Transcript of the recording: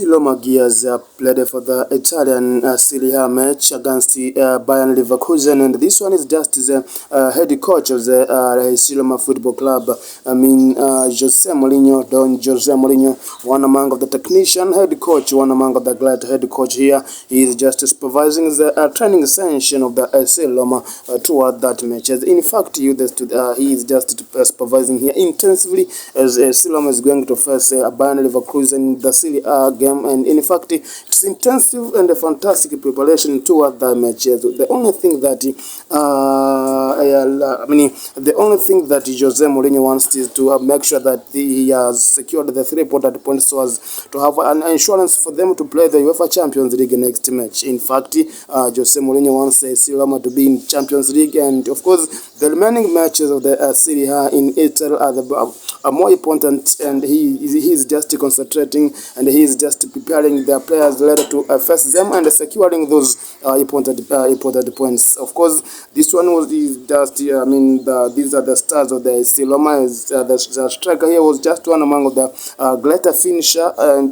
Roma gears played for the Italian Serie A match against the Bayern Liverklusein, and this one is just the head coach of the Roma Football Club. Jose Mourinho, Don Jose Mourinho, one among of the technician head coach, one among of the great head coach here. He is just supervising the training session of the Roma toward that match. In fact, he is just supervising here intensively as Roma is going to face Bayern Liverklusein in the Serie A game, and in fact it's intensive and a fantastic preparation toward the matches. The only thing that Jose Mourinho wants is to make sure that he has secured the 3 important points so as to have an insurance for them to play the UEFA Champions League next match. In fact, Jose Mourinho wants Roma to be in Champions League, and of course the remaining matches of the Serie A in Italy are more important, and he is just concentrating and he is just preparing their players later to face them and securing those important points. Of course, this one these are the stars of the Roma. The striker here was just one among the greater finisher, and